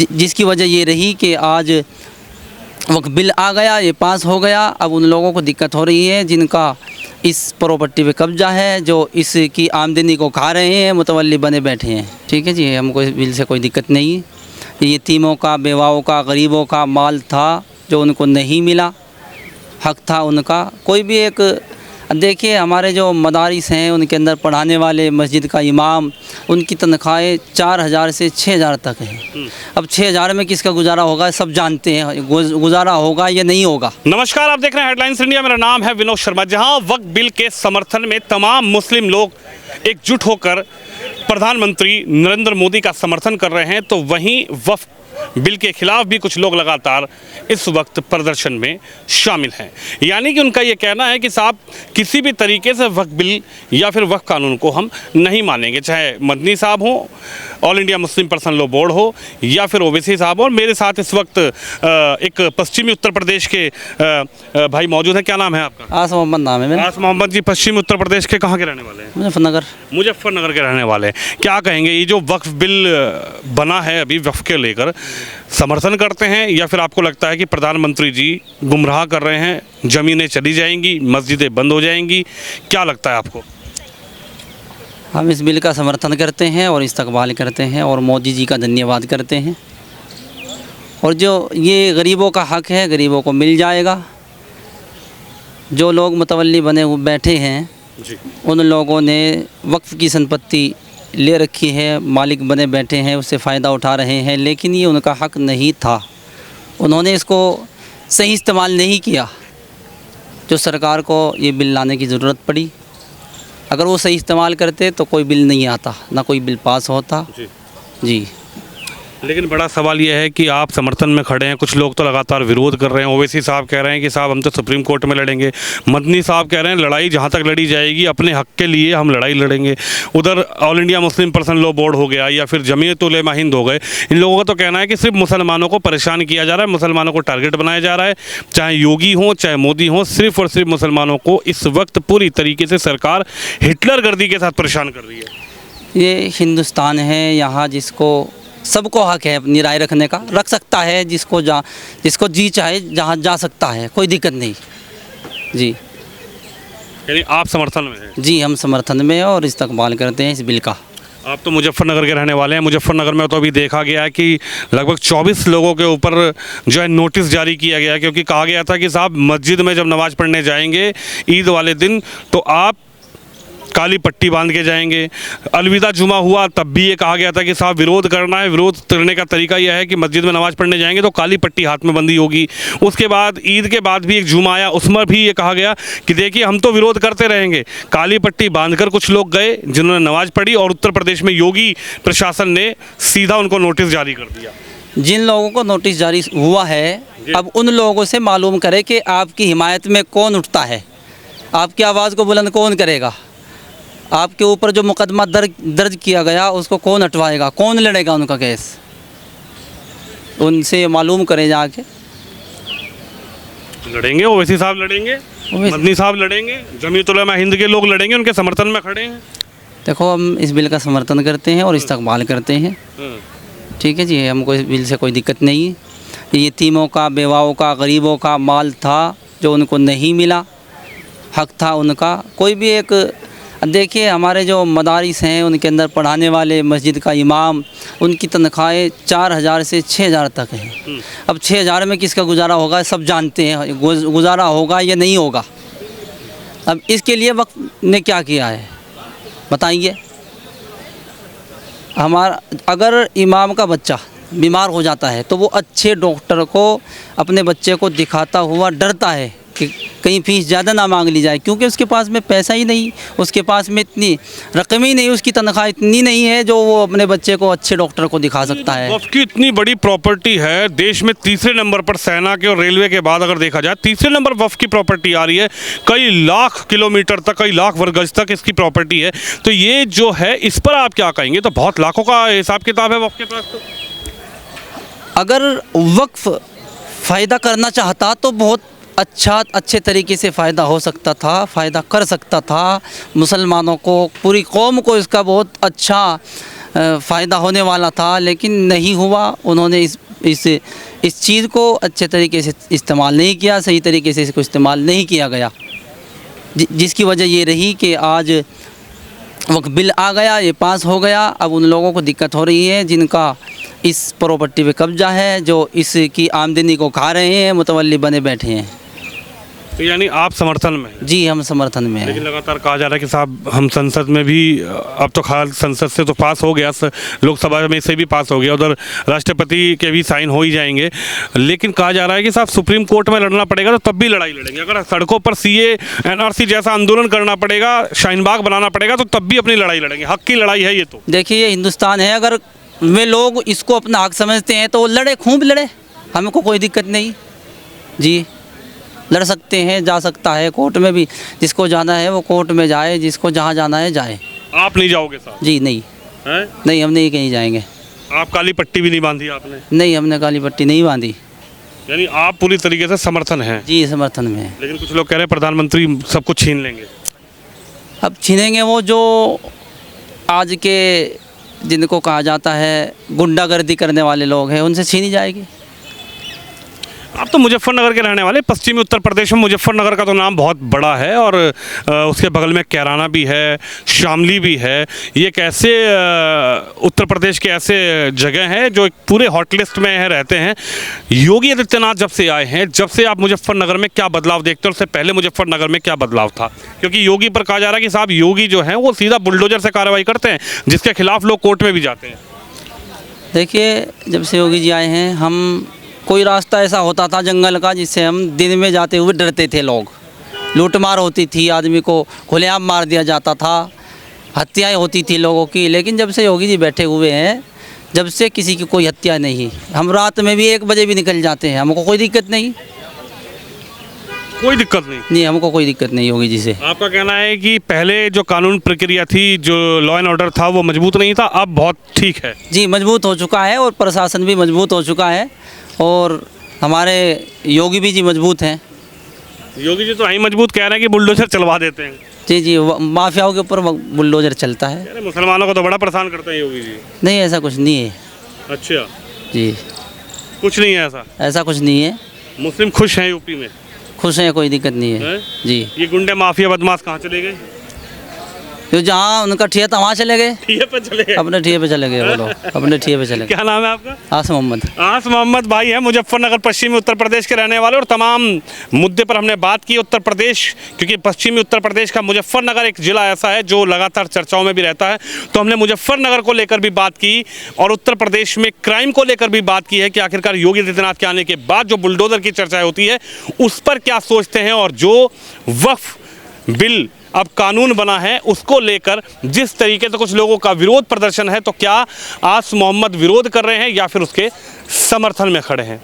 जिसकी वजह ये रही कि आज वक्त बिल आ गया, ये पास हो गया। अब उन लोगों को दिक्कत हो रही है जिनका इस प्रॉपर्टी पे कब्जा है, जो इसकी आमदनी को खा रहे हैं, मुतवल्ली बने बैठे हैं। ठीक है जी, हमको इस बिल से कोई दिक्कत नहीं है। ये यतीमों का, बेवाओं का, गरीबों का माल था जो उनको नहीं मिला, हक था उनका। कोई भी एक देखिए, हमारे जो मदारिस हैं उनके अंदर पढ़ाने वाले, मस्जिद का इमाम, उनकी तनख्वाहें 4000 से 6000 तक है। अब 6000 में किसका गुजारा होगा, सब जानते हैं, गुजारा होगा या नहीं होगा। नमस्कार, आप देख रहे हैं हेडलाइंस इंडिया। मेरा नाम है विनोद शर्मा। जहां वक्फ बिल के समर्थन में तमाम मुस्लिम लोग एकजुट होकर प्रधानमंत्री नरेंद्र मोदी का समर्थन कर रहे हैं, तो वहीं वक्फ बिल के खिलाफ भी कुछ लोग लगातार इस वक्त प्रदर्शन में शामिल हैं। यानी कि उनका ये कहना है कि साहब, किसी भी तरीके से वक्फ बिल या फिर वक्फ कानून को हम नहीं मानेंगे, चाहे मदनी साहब हो, all India Muslim personal law board हो, या फिर ओवैसी साहब हो। और मेरे साथ इस वक्त एक पश्चिमी उत्तर प्रदेश के भाई मौजूद हैं। क्या नाम है आपका? आस मोहम्मद नाम है मेरा। आस मोहम्मद जी, पश्चिमी उत्तर प्रदेश के कहाँ के रहने वाले हैं? मुजफ्फरनगर के रहने वाले हैं। क्या कहेंगे, ये जो वक्फ बिल बना है अभी वक्फ के लेकर, समर्थन करते हैं या फिर आपको लगता है कि प्रधानमंत्री जी गुमराह कर रहे हैं, ज़मीनें चली जाएंगी, मस्जिदें बंद हो जाएंगी? क्या लगता है आपको? हम इस बिल का समर्थन करते हैं और इस्तकबाल करते हैं और मोदी जी का धन्यवाद करते हैं। और जो ये गरीबों का हक है, गरीबों को मिल जाएगा। जो लोग मुतवल्ली बने हुए बैठे हैं जी, उन लोगों ने वक्फ की संपत्ति ले रखी है, मालिक बने बैठे हैं, उससे फ़ायदा उठा रहे हैं, लेकिन ये उनका हक नहीं था। उन्होंने इसको सही इस्तेमाल नहीं किया, जो सरकार को ये बिल लाने की ज़रूरत पड़ी। अगर वो सही इस्तेमाल करते तो कोई बिल नहीं आता, ना कोई बिल पास होता जी। लेकिन बड़ा सवाल यह है कि आप समर्थन में खड़े हैं, कुछ लोग तो लगातार विरोध कर रहे हैं। ओवैसी साहब कह रहे हैं कि साहब हम तो सुप्रीम कोर्ट में लड़ेंगे। मदनी साहब कह रहे हैं लड़ाई जहां तक लड़ी जाएगी, अपने हक के लिए हम लड़ाई लड़ेंगे। उधर all India Muslim personal law board हो गया या फिर जमीयत उलेमा हिंद हो गए, इन लोगों का तो कहना है कि सिर्फ मुसलमानों को परेशान किया जा रहा है, मुसलमानों को टारगेट बनाया जा रहा है। चाहे योगी हों चाहे मोदी हों, सिर्फ और सिर्फ मुसलमानों को इस वक्त पूरी तरीके से सरकार हिटलर गर्दी के साथ परेशान कर रही है। ये हिंदुस्तान है, यहाँ जिसको सबको हक है अपनी राय रखने का, रख सकता है। जिसको जी चाहे जहाँ जा सकता है, कोई दिक्कत नहीं जी। यानी आप समर्थन में हैं? जी, हम समर्थन में और इस्तकबाल करते हैं इस बिल का। आप तो मुजफ्फरनगर के रहने वाले हैं। मुजफ्फरनगर में तो अभी देखा गया है कि लगभग 24 लोगों के ऊपर जो है नोटिस जारी किया गया, क्योंकि कहा गया था कि साहब मस्जिद में जब नमाज़ पढ़ने जाएंगे ईद वाले दिन तो आप काली पट्टी बांध के जाएंगे। अलविदा जुमा हुआ तब भी ये कहा गया था कि साहब विरोध करना है, विरोध करने का तरीका यह है कि मस्जिद में नमाज़ पढ़ने जाएंगे तो काली पट्टी हाथ में बंदी होगी। उसके बाद ईद के बाद भी एक जुमा आया, उसमें भी ये कहा गया कि देखिए हम तो विरोध करते रहेंगे। काली पट्टी बांधकर कुछ लोग गए जिन्होंने नमाज़ पढ़ी, और उत्तर प्रदेश में योगी प्रशासन ने सीधा उनको नोटिस जारी कर दिया। जिन लोगों को नोटिस जारी हुआ है, अब उन लोगों से मालूम करें कि आपकी हिमायत में कौन उठता है, आपकी आवाज़ को बुलंद कौन करेगा, आपके ऊपर जो मुकदमा दर्ज किया गया उसको कौन हटवाएगा, कौन लड़ेगा उनका केस, उनसे मालूम करें जाके। लड़ेंगे, ओवैसी साहब लड़ेंगे, मदनी साहब लड़ेंगे, जमीयत उलेमा हिंद के लोग लड़ेंगे, उनके समर्थन में खड़े हैं। देखो, हम इस बिल का समर्थन करते हैं और इस्तकबाल करते हैं। ठीक है जी, हमको इस बिल से कोई दिक्कत नहीं है। ये यतीमों का, बेवाओं का, गरीबों का माल था जो उनको नहीं मिला, हक था उनका। कोई भी एक देखिए, हमारे जो मदारिस हैं उनके अंदर पढ़ाने वाले, मस्जिद का इमाम, उनकी तनख्वाहें 4000 से 6000 तक है। अब 6000 में किसका गुजारा होगा, सब जानते हैं, गुजारा होगा या नहीं होगा। अब इसके लिए वक्त ने क्या किया है बताइए। हमारा अगर इमाम का बच्चा बीमार हो जाता है तो वो अच्छे डॉक्टर को अपने बच्चे को दिखाता हुआ डरता है कि कहीं फीस ज़्यादा ना मांग ली जाए, क्योंकि उसके पास में पैसा ही नहीं, उसके पास में इतनी रकम ही नहीं, उसकी तनख्वाह इतनी नहीं है जो वो अपने बच्चे को अच्छे डॉक्टर को दिखा सकता है। वक्फ की इतनी बड़ी प्रॉपर्टी है, देश में तीसरे नंबर पर, सेना के और रेलवे के बाद अगर देखा जाए तीसरे नंबर वक्फ की प्रॉपर्टी आ रही है। कई लाख किलोमीटर तक, कई लाख वर्ग गज तक इसकी प्रॉपर्टी है। तो ये जो है, इस पर आप क्या कहेंगे? तो बहुत लाखों का हिसाब किताब है वक्फ के पास। तो अगर वक्फ फ़ायदा करना चाहता तो बहुत अच्छे तरीके से फ़ायदा हो सकता था, फ़ायदा कर सकता था। मुसलमानों को, पूरी कौम को इसका बहुत अच्छा फ़ायदा होने वाला था, लेकिन नहीं हुआ। उन्होंने इस चीज़ को अच्छे तरीके से इस्तेमाल नहीं किया, सही तरीके से इसको इस्तेमाल नहीं किया गया, जिसकी वजह ये रही कि आज वक्त बिल आ गया, ये पास हो गया। अब उन लोगों को दिक्कत हो रही है जिनका इस प्रॉपर्टी पे कब्जा है, जो इसकी आमदनी को खा रहे हैं, मुतवल्ली बने बैठे हैं। तो यानी आप समर्थन में हैं? जी, हम समर्थन में हैं। लेकिन लगातार कहा जा रहा है कि साहब हम संसद में भी अब तो खाल संसद से तो पास हो गया, लोकसभा में से भी पास हो गया, उधर राष्ट्रपति के भी साइन हो ही जाएंगे, लेकिन कहा जा रहा है कि साहब सुप्रीम कोर्ट में लड़ना पड़ेगा तो तब भी लड़ाई लड़ेंगे। अगर सड़कों पर सीए एनआरसी जैसा आंदोलन करना पड़ेगा, शाहीन बाग बनाना पड़ेगा, तो तब भी अपनी लड़ाई लड़ेंगे। हक की लड़ाई है ये तो। देखिए, ये हिंदुस्तान है, अगर वे लोग इसको अपना हक समझते हैं तो लड़े, खूब लड़े, हमको कोई दिक्कत नहीं जी। लड़ सकते हैं, जा सकता है कोर्ट में भी, जिसको जाना है वो कोर्ट में जाए, जिसको जहाँ जाना है जाए। आप नहीं जाओगे साहब? जी नहीं, हैं? नहीं, हम नहीं कहीं जाएंगे। आप काली पट्टी भी नहीं बांधी आपने? नहीं, हमने काली पट्टी नहीं बांधी। यानी आप पूरी तरीके से समर्थन हैं? जी, समर्थन में है। लेकिन कुछ लोग कह रहे हैं प्रधानमंत्री सब कुछ छीन लेंगे। अब छीनेंगे वो जो आज के जिनको कहा जाता है गुंडागर्दी करने वाले लोग हैं, उनसे छीनी जाएगी। आप तो मुजफ्फरनगर के रहने वाले। पश्चिमी उत्तर प्रदेश में मुजफ्फरनगर का तो नाम बहुत बड़ा है, और उसके बगल में कैराना भी है, शामली भी है। ये एक ऐसे उत्तर प्रदेश के ऐसे जगह हैं जो एक पूरे हॉट लिस्ट में रहते हैं। योगी आदित्यनाथ जब से आए हैं, जब से आप मुजफ्फरनगर में क्या बदलाव देखते हैं, उससे पहले मुजफ्फरनगर में क्या बदलाव था? क्योंकि योगी पर कहा जा रहा है कि साहब योगी जो हैं वो सीधा बुलडोजर से कार्रवाई करते हैं, जिसके खिलाफ लोग कोर्ट में भी जाते हैं। देखिए, जब से योगी जी आए हैं, हम कोई रास्ता ऐसा होता था जंगल का जिससे हम दिन में जाते हुए डरते थे। लोग लूटमार होती थी, आदमी को खुलेआम मार दिया जाता था, हत्याएं होती थी लोगों की। लेकिन जब से योगी जी बैठे हुए हैं, जब से किसी की कोई हत्या नहीं। हम रात में भी 1 बजे भी निकल जाते हैं, हमको कोई दिक्कत नहीं। कोई दिक्कत नहीं? नहीं, हमको कोई दिक्कत नहीं योगी जी से। आपका कहना है कि पहले जो कानून प्रक्रिया थी, जो लॉ एंड ऑर्डर था, वो मजबूत नहीं था, अब बहुत ठीक है? जी, मजबूत हो चुका है, और प्रशासन भी मजबूत हो चुका है, और हमारे योगी भी जी मजबूत हैं। योगी जी तो आई मजबूत कह रहे हैं कि बुलडोजर चलवा देते हैं। जी जी, माफियाओं के ऊपर बुलडोजर चलता है। अरे मुसलमानों को तो बड़ा परेशान करते हैं योगी जी। नहीं, ऐसा कुछ नहीं है। अच्छा जी, कुछ नहीं है ऐसा? ऐसा कुछ नहीं है। मुस्लिम खुश हैं यूपी में? खुश हैं, कोई दिक्कत नहीं है। जी, ये गुंडे माफिया बदमाश कहाँ चले गए? जो जहाँ उनका ठिया था वहाँ चले गए, ठिये पे चले गए? अपने ठिये पे चले गए वो लोग, अपने ठिये पे चले गए। क्या नाम है आपका? आस मोहम्मद। आस मोहम्मद भाई है, मुजफ्फरनगर पश्चिमी उत्तर प्रदेश के रहने वाले, और तमाम मुद्दे पर हमने बात की। उत्तर प्रदेश, क्योंकि पश्चिमी उत्तर प्रदेश का मुजफ्फरनगर एक ज़िला ऐसा है जो लगातार चर्चाओं में भी रहता है, तो हमने मुजफ्फरनगर को लेकर भी बात की, और उत्तर प्रदेश में क्राइम को लेकर भी बात की है कि आखिरकार योगी आदित्यनाथ के आने के बाद जो बुलडोजर की चर्चा होती है उस पर क्या सोचते हैं, और जो वक्फ बिल अब कानून बना है उसको लेकर जिस तरीके से कुछ लोगों का विरोध प्रदर्शन है, तो क्या आस मोहम्मद विरोध कर रहे हैं या फिर उसके समर्थन में खड़े हैं?